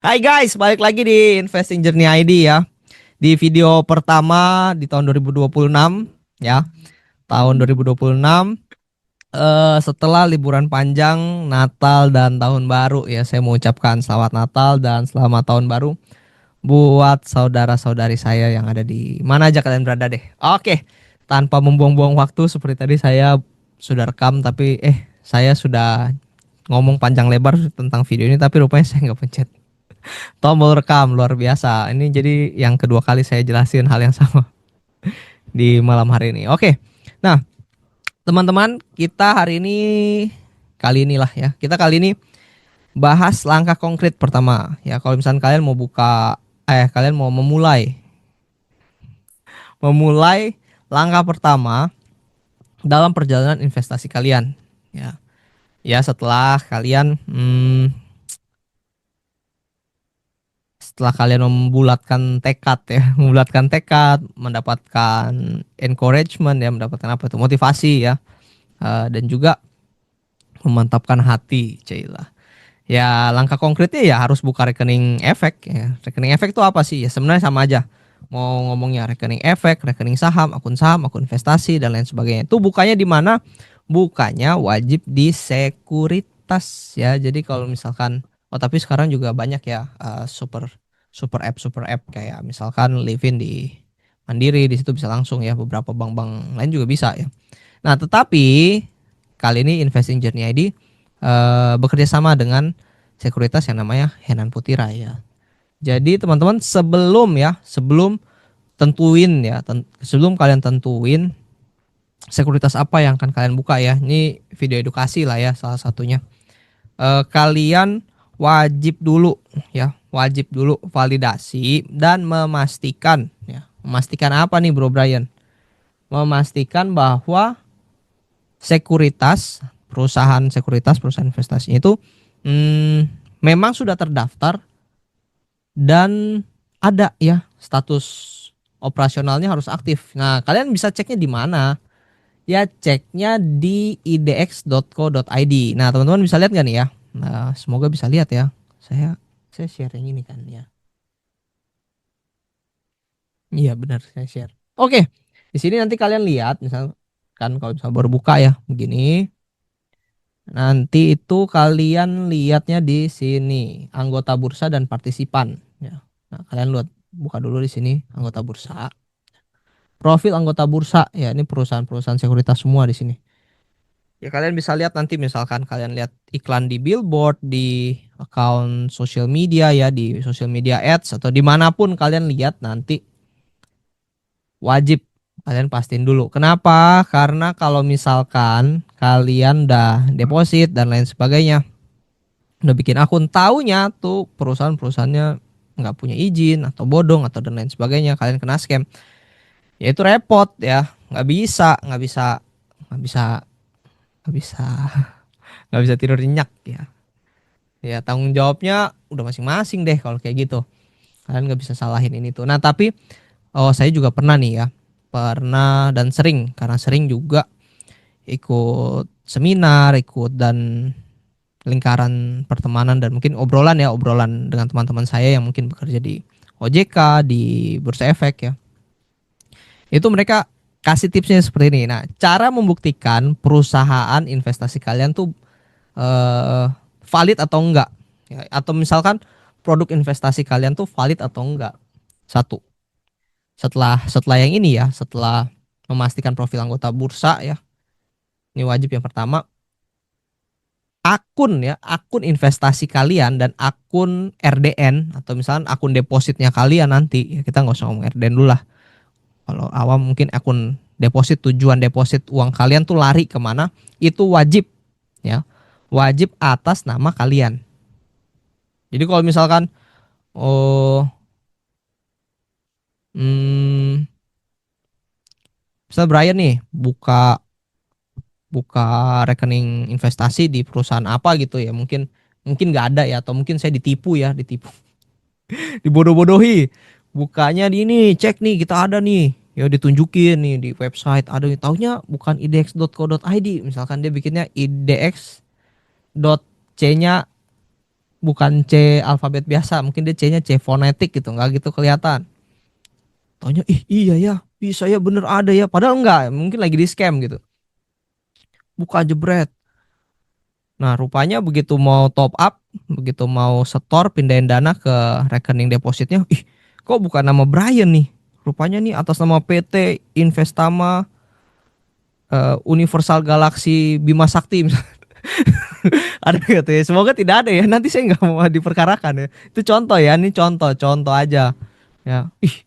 Hai guys, balik lagi di Investing Journey ID ya. Di video pertama di tahun 2026 ya. Tahun 2026 setelah liburan panjang Natal dan Tahun Baru ya, saya mau ucapkan selamat Natal dan selamat Tahun Baru buat saudara-saudari saya yang ada di mana aja kalian berada deh. Oke, tanpa membuang-buang waktu seperti tadi saya sudah rekam tapi saya sudah ngomong panjang lebar tentang video ini tapi rupanya saya nggak pencet tombol rekam. Luar biasa. Ini jadi yang kedua kali saya jelasin hal yang sama di malam hari ini. Oke. Nah, teman-teman, kita hari ini kali inilah ya. Kita kali ini bahas langkah konkret pertama ya. Kalau misalnya kalian mau kalian mau memulai langkah pertama dalam perjalanan investasi kalian ya. Ya, setelah kalian setelah kalian membulatkan tekad ya, membulatkan tekad, mendapatkan encouragement ya, mendapatkan apa itu motivasi ya, dan juga memantapkan hati, Cila. Ya langkah konkretnya ya harus buka rekening efek ya. Rekening efek itu apa sih? Ya sebenarnya sama aja. Mau ngomongnya rekening efek, rekening saham, akun investasi dan lain sebagainya. Itu bukanya di mana? Bukanya wajib di sekuritas ya. Jadi kalau misalkan tapi sekarang juga banyak ya super super app kayak misalkan Livin di Mandiri di situ bisa langsung ya, beberapa bank-bank lain juga bisa ya. Nah, tetapi kali ini Investing Journey ID bekerja sama dengan sekuritas yang namanya Henan Putira ya. Jadi teman-teman sebelum tentuin ya, sebelum kalian tentuin sekuritas apa yang akan kalian buka ya. Ini video edukasi lah ya salah satunya. Kalian wajib dulu ya, wajib dulu validasi dan memastikan ya. Memastikan apa nih Bro Brian? Memastikan bahwa sekuritas, perusahaan investasinya itu memang sudah terdaftar dan ada ya status operasionalnya harus aktif. Nah, kalian bisa ceknya di mana? Ya ceknya di idx.co.id. Nah, teman-teman bisa lihat nggak nih ya? Nah, semoga bisa lihat ya. Saya share yang ini kan ya. Iya benar saya share. Oke, di sini nanti kalian lihat misal kan kalau misal baru buka ya begini. Nanti itu kalian lihatnya di sini, anggota bursa dan partisipan ya. Nah, kalian lihat buka dulu di sini anggota bursa. Profil anggota bursa ya, ini perusahaan-perusahaan sekuritas semua di sini. Ya kalian bisa lihat nanti misalkan kalian lihat iklan di billboard, di account social media ya, di social media ads atau dimanapun kalian lihat nanti wajib kalian pastiin dulu. Kenapa? Karena kalau misalkan kalian udah deposit dan lain sebagainya, udah bikin akun taunya tuh perusahaan-perusahaannya nggak punya izin atau bodong atau dan lain sebagainya, kalian kena scam ya itu repot ya, nggak bisa nggak bisa nggak bisa tidur nyenyak ya. Ya tanggung jawabnya udah masing-masing deh kalau kayak gitu, kalian nggak bisa salahin ini tuh. Nah tapi saya juga pernah nih ya, pernah dan sering, karena sering juga ikut seminar, ikut dan lingkaran pertemanan dan mungkin obrolan dengan teman-teman saya yang mungkin bekerja di OJK, di Bursa Efek ya. Itu mereka kasih tipsnya seperti ini. Nah, cara membuktikan perusahaan investasi kalian tuh valid atau enggak ya, atau misalkan produk investasi kalian tuh valid atau enggak. Satu, setelah yang ini ya, setelah memastikan profil anggota bursa ya. Ini wajib yang pertama, akun investasi kalian dan akun RDN atau misalnya akun depositnya kalian nanti ya, kita nggak usah ngomong RDN dulu lah, kalau awam mungkin akun deposit, tujuan deposit uang kalian tuh lari kemana, itu wajib ya, wajib atas nama kalian. Jadi kalau misalkan oh hmm, misal Brian nih buka buka rekening investasi di perusahaan apa gitu ya, mungkin mungkin nggak ada ya, atau mungkin saya ditipu ya, ditipu dibodoh-bodohi, bukanya di ini, cek nih kita ada nih ya, ditunjukin nih di website ada nih, taunya bukan idx.co.id, misalkan dia bikinnya idx.c-nya bukan C alfabet biasa, mungkin dia C-nya C fonetik gitu, nggak gitu kelihatan. Taunya, ih iya ya, bisa ya bener ada ya. Padahal enggak, mungkin lagi di scam gitu. Buka jebret. Nah, rupanya begitu mau top up, begitu mau setor, pindahin dana ke rekening depositnya, ih, kok bukan nama Brian nih? Rupanya nih atas nama PT Investama Universal Galaxy Bima Sakti. Ada gitu ya. Semoga tidak ada ya. Nanti saya nggak mau diperkarakan ya. Itu contoh ya, ini contoh aja. Ya, ih,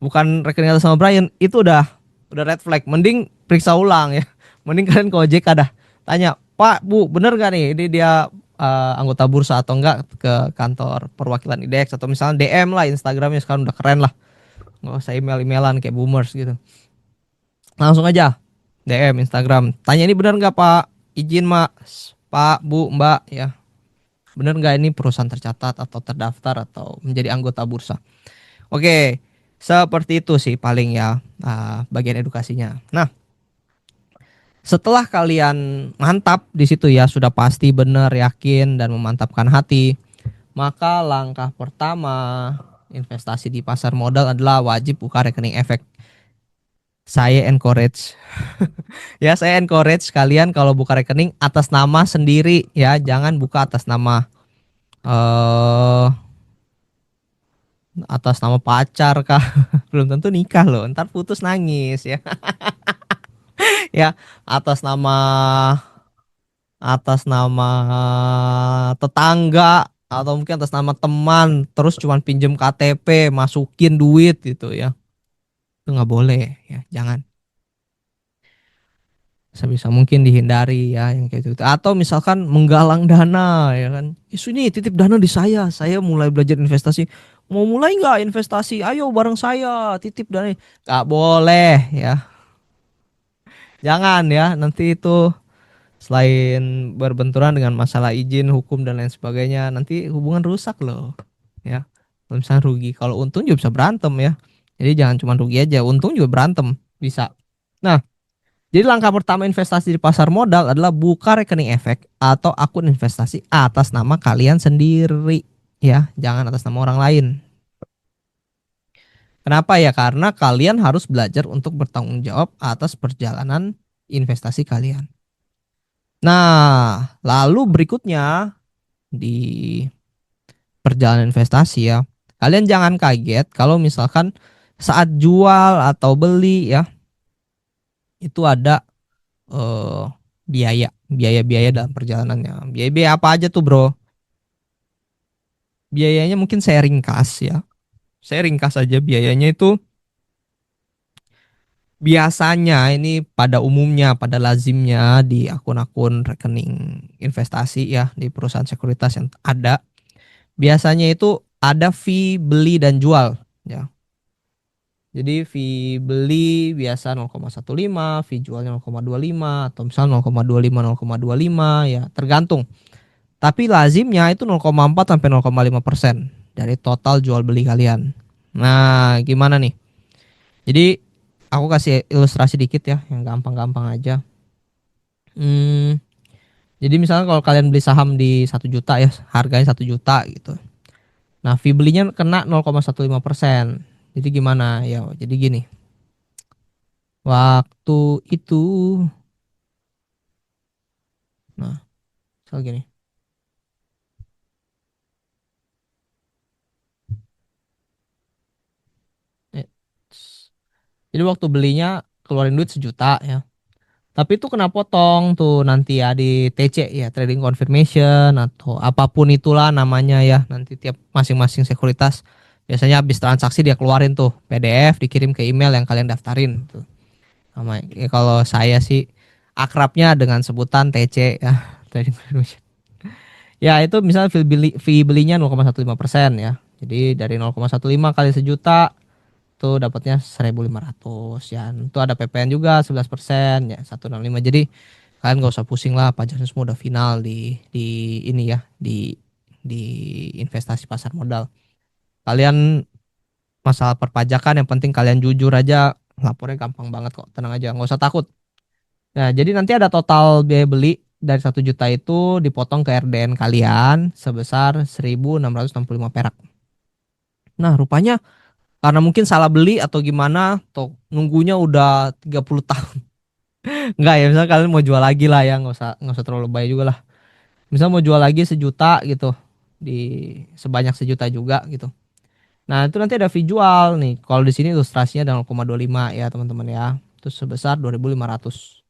bukan rekening atas nama Brian, itu udah red flag. Mending periksa ulang ya. Mending kalian ke OJK dah. Tanya, Pak, Bu, bener gak nih ini dia anggota bursa atau enggak, ke kantor perwakilan IDX atau misalnya DM lah Instagramnya, sekarang udah keren lah. Nggak usah email-emailan kayak boomers gitu. Langsung aja DM Instagram. Tanya, ini bener nggak Pak? Izin Mas, Pak, Bu, Mbak ya. Bener nggak ini perusahaan tercatat atau terdaftar atau menjadi anggota bursa? Oke, seperti itu sih paling ya bagian edukasinya. Nah, setelah kalian mantap di situ ya, sudah pasti benar, yakin dan memantapkan hati, maka langkah pertama investasi di pasar modal adalah wajib buka rekening efek. Saya encourage ya, saya encourage kalian kalau buka rekening atas nama sendiri ya, jangan buka eh atas nama pacar kah. Belum tentu nikah loh, ntar putus nangis ya. Ya, atas nama atas nama tetangga atau mungkin atas nama teman, terus cuman pinjem KTP masukin duit gitu ya, itu nggak boleh ya, jangan. Sebisa mungkin dihindari ya yang kayak gitu. Atau misalkan menggalang dana ya kan, isu ini titip dana di saya mulai belajar investasi, mau mulai nggak investasi, ayo bareng saya titip dana. Nggak boleh ya, jangan ya, nanti itu selain berbenturan dengan masalah izin, hukum dan lain sebagainya, nanti hubungan rusak loh. Ya. Kalau misalnya rugi, kalau untung juga bisa berantem ya. Jadi jangan cuma rugi aja, untung juga berantem bisa. Nah, jadi langkah pertama investasi di pasar modal adalah buka rekening efek atau akun investasi atas nama kalian sendiri ya, jangan atas nama orang lain. Kenapa ya? Karena kalian harus belajar untuk bertanggung jawab atas perjalanan investasi kalian. Nah, lalu berikutnya di perjalanan investasi ya, kalian jangan kaget kalau misalkan saat jual atau beli ya, itu ada eh, biaya-biaya dalam perjalanannya. Biaya-biaya apa aja tuh, Bro? Biayanya mungkin saya ringkas ya. Saya ringkas aja biayanya itu, biasanya ini pada umumnya, pada lazimnya di akun-akun rekening investasi ya, di perusahaan sekuritas yang ada, biasanya itu ada fee beli dan jual ya. Jadi fee beli biasa 0,15, fee jualnya 0,25 atau misal 0,25 0,25 ya, tergantung. Tapi lazimnya itu 0,4 sampai 0,5% dari total jual beli kalian. Nah, gimana nih? Jadi aku kasih ilustrasi dikit ya, yang gampang-gampang aja. Hmm, jadi misalnya kalau kalian beli saham di 1 juta ya, harganya 1 juta gitu. Nah, fee belinya kena 0,15%. Jadi gimana ya? Jadi gini, waktu itu, nah, misal gini. Eh, Jadi waktu belinya keluarin duit 1 juta ya. Tapi itu kena potong tuh nanti ya di TC ya, trading confirmation atau apapun itulah namanya ya. Nanti tiap masing-masing sekuritas biasanya habis transaksi dia keluarin tuh PDF, dikirim ke email yang kalian daftarin tuh. Sama ya, kalau saya sih akrabnya dengan sebutan TC ya, trading confirmation. Ya itu misalnya fee belinya 0,15% ya. Jadi dari 0,15 kali 1 juta tuh dapatnya 1.500 ya. Itu ada PPN juga 11% ya, 165. Jadi kalian gak usah pusing lah, pajaknya semua udah final di ini ya, di investasi pasar modal. Kalian masalah perpajakan yang penting kalian jujur aja, lapornya gampang banget kok, tenang aja, nggak usah takut. Nah, jadi nanti ada total biaya beli dari 1 juta itu dipotong ke RDN kalian sebesar 1.665 perak. Nah, rupanya karena mungkin salah beli atau gimana, atau nunggunya udah 30 tahun. Enggak ya, misalnya kalian mau jual lagi lah ya, nggak usah terlalu lebay juga lah. Misal mau jual lagi 1 juta gitu, di sebanyak 1 juta juga gitu. Nah, itu nanti ada fee jual nih. Kalau di sini ilustrasinya ada 0,25 ya, teman-teman ya. Terus sebesar 2.500.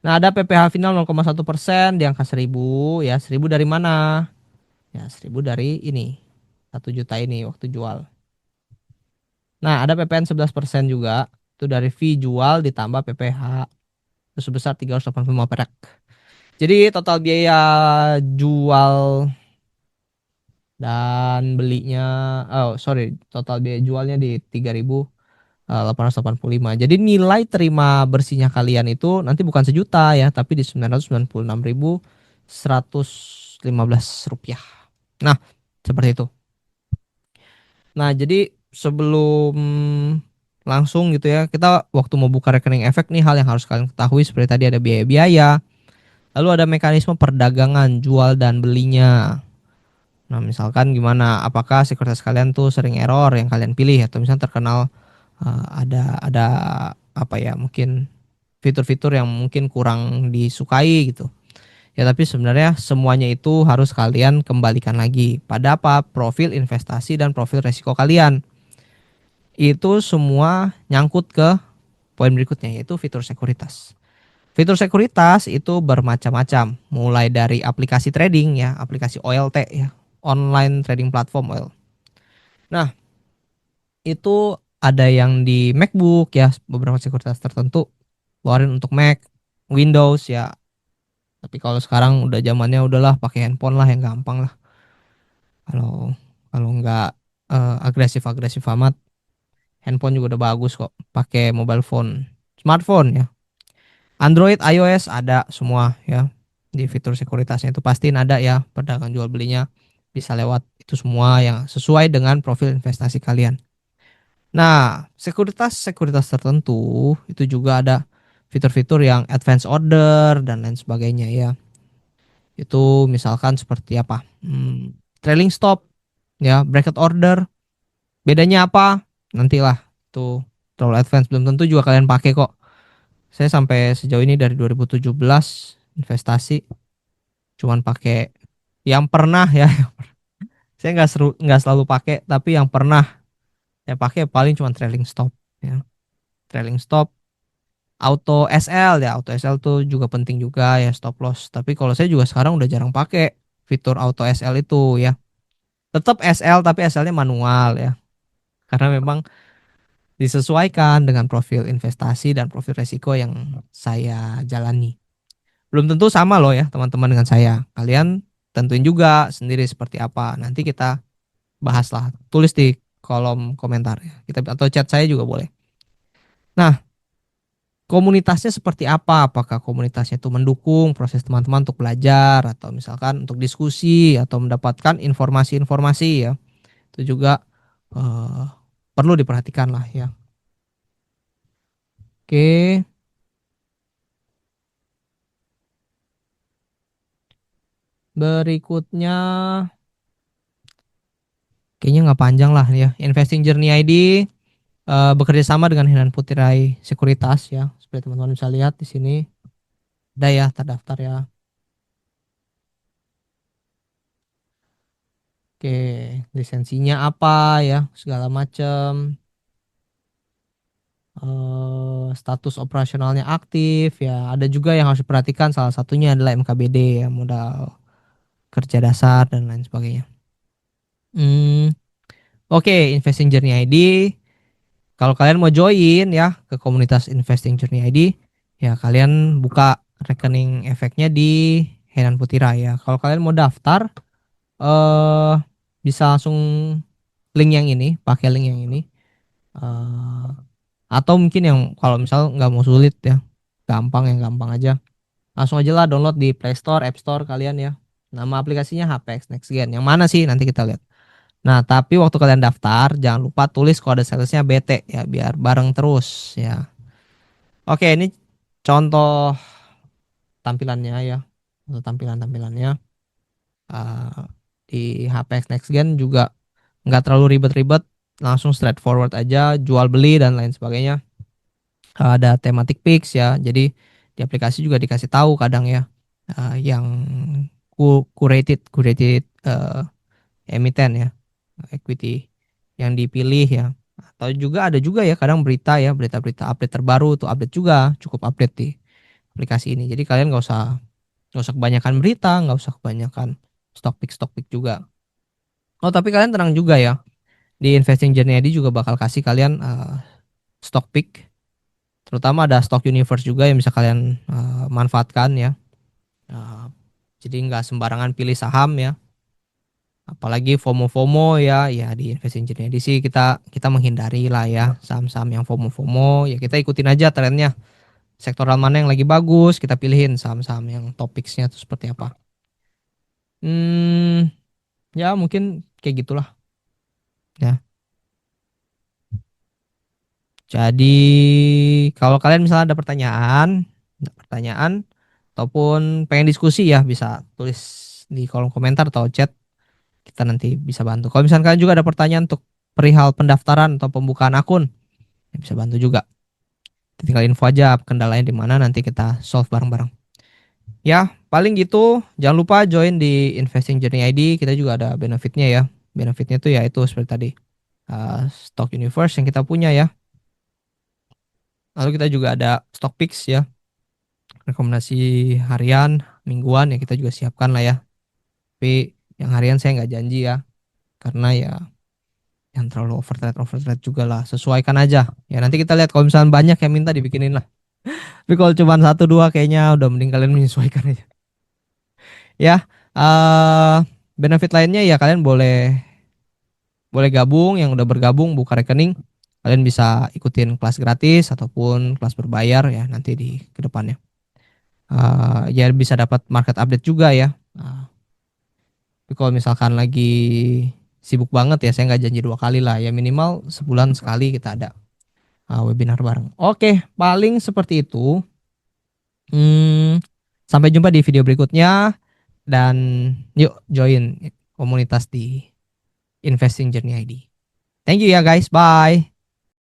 Nah, ada PPh final 0,1% di angka 1.000 ya. 1.000 dari mana? Ya, 1.000 dari ini. 1 juta ini waktu jual. Nah, ada PPN 11% juga. Itu dari fee jual ditambah PPh. Itu sebesar 385 perak. Jadi total biaya jual dan belinya, oh sorry, total biaya jualnya di 3.885. Jadi nilai terima bersihnya kalian itu nanti bukan 1 juta ya, tapi di 996.115 rupiah. Nah, seperti itu. Nah, jadi sebelum langsung gitu ya, kita waktu mau buka rekening efek nih, hal yang harus kalian ketahui seperti tadi ada biaya-biaya, lalu ada mekanisme perdagangan jual dan belinya. Nah, misalkan gimana, apakah sekuritas kalian tuh sering error yang kalian pilih, atau misalnya terkenal ada apa ya, mungkin fitur-fitur yang mungkin kurang disukai gitu. Ya, tapi sebenarnya semuanya itu harus kalian kembalikan lagi pada apa? Profil investasi dan profil resiko kalian. Itu semua nyangkut ke poin berikutnya, yaitu fitur sekuritas. Fitur sekuritas itu bermacam-macam, mulai dari aplikasi trading ya, aplikasi OLT ya, online trading platform OL. Nah, itu ada yang di MacBook ya, beberapa sekuritas tertentu keluarin untuk Mac, Windows ya. Tapi kalau sekarang udah zamannya udahlah pakai handphone lah yang gampang lah. Kalau kalau nggak agresif-agresif amat, handphone juga udah bagus kok. Pakai mobile phone, smartphone ya. Android, iOS ada semua ya. Di fitur sekuritasnya itu pastiin ada ya, perdagangan jual belinya bisa lewat itu semua yang sesuai dengan profil investasi kalian. Nah, sekuritas-sekuritas tertentu itu juga ada fitur-fitur yang advance order dan lain sebagainya ya. Itu misalkan seperti apa? Trailing stop ya, bracket order. Bedanya apa? Nantilah, itu terlalu advance belum tentu juga kalian pakai kok. Saya sampai sejauh ini dari 2017 investasi cuman pakai yang pernah ya. Saya nggak selalu pakai, tapi yang pernah saya pakai paling cuma trailing stop ya. Trailing stop, auto SL ya, auto SL tuh juga penting juga ya, stop loss. Tapi kalau saya juga sekarang udah jarang pakai fitur auto SL itu ya. Tetap SL tapi SL-nya manual ya. Karena memang disesuaikan dengan profil investasi dan profil resiko yang saya jalani. Belum tentu sama loh ya teman-teman dengan saya. Kalian tentuin juga sendiri seperti apa. Nanti kita bahas lah. Tulis di kolom komentar ya. Kita atau chat saya juga boleh. Nah, komunitasnya seperti apa? Apakah komunitasnya itu mendukung proses teman-teman untuk belajar atau misalkan untuk diskusi atau mendapatkan informasi-informasi ya. Itu juga eh, perlu diperhatikan lah ya. Oke, berikutnya kayaknya nggak panjang lah ya. Investing Journey ID bekerja sama dengan Henan Putrai Sekuritas ya. Seperti teman-teman bisa lihat di sini. Ada ya, terdaftar ya. Oke, lisensinya apa ya, segala macam. Status operasionalnya aktif ya. Ada juga yang harus diperhatikan, salah satunya adalah MKBD ya, modal kerja dasar dan lain sebagainya. Hmm, oke, Investing Journey ID. Kalau kalian mau join ya ke komunitas Investing Journey ID, ya kalian buka rekening efeknya di Henan Putira ya. Kalau kalian mau daftar, eh bisa langsung link yang ini, pakai link yang ini. Eh, atau mungkin yang kalau misal nggak mau sulit ya, gampang, yang gampang aja. Langsung aja lah download di Play Store, App Store kalian ya. Nama aplikasinya HPX Next Gen. Yang mana sih nanti kita lihat. Nah, tapi waktu kalian daftar, jangan lupa tulis kode salesnya BT ya, biar bareng terus ya. Oke, ini contoh tampilannya ya. untuk tampilan-tampilannya. Uh, di HPX Next Gen juga nggak terlalu ribet-ribet, langsung straightforward aja, jual beli dan lain sebagainya. Ada thematic picks ya, jadi di aplikasi juga dikasih tahu kadang ya, yang curated emiten ya, equity yang dipilih ya. Atau juga ada juga ya kadang berita ya, berita-berita update terbaru tuh, update juga cukup update di aplikasi ini. Jadi kalian nggak usah kebanyakan berita, nggak usah kebanyakan stock pick juga. Oh tapi kalian tenang juga ya, di Investing Journey ID juga bakal kasih kalian stock pick, terutama ada stock universe juga yang bisa kalian manfaatkan ya. Uh, jadi nggak sembarangan pilih saham ya, apalagi FOMO-FOMO ya, ya di Investing Journey ID sih kita kita menghindari lah ya saham-saham yang FOMO-FOMO ya, kita ikutin aja trennya, sektoral mana yang lagi bagus kita pilihin saham-saham yang topiknya itu seperti apa. Hmm, ya mungkin kayak gitulah ya. Jadi kalau kalian misalnya ada pertanyaan ataupun pengen diskusi ya, bisa tulis di kolom komentar atau chat, kita nanti bisa bantu. Kalau misalkan kalian juga ada pertanyaan untuk perihal pendaftaran atau pembukaan akun, ya bisa bantu juga. Tinggal info aja kendalanya di mana, nanti kita solve bareng-bareng. Ya, paling gitu. Jangan lupa join di Investing Journey ID. Kita juga ada benefitnya ya. Benefitnya tuh ya itu seperti tadi. Stock Universe yang kita punya ya. Lalu kita juga ada Stock Picks ya. Rekomendasi harian, mingguan ya kita juga siapkan lah ya. Tapi yang harian saya nggak janji ya. Karena ya yang terlalu overtrade juga lah. Sesuaikan aja. Ya nanti kita lihat kalau misalnya banyak yang minta dibikinin lah. Tapi kalau cuma satu dua kayaknya udah mending kalian menyesuaikan aja. Ya, eh benefit lainnya ya kalian boleh boleh gabung, yang udah bergabung buka rekening. Kalian bisa ikutin kelas gratis ataupun kelas berbayar ya nanti di kedepannya. Ya bisa dapat market update juga ya. Tapi kalau misalkan lagi sibuk banget ya saya nggak janji 2 kali lah ya, minimal sebulan sekali kita ada webinar bareng. Oke, paling seperti itu. Sampai jumpa di video berikutnya dan yuk join komunitas di Investing Journey ID. Thank you ya guys, bye.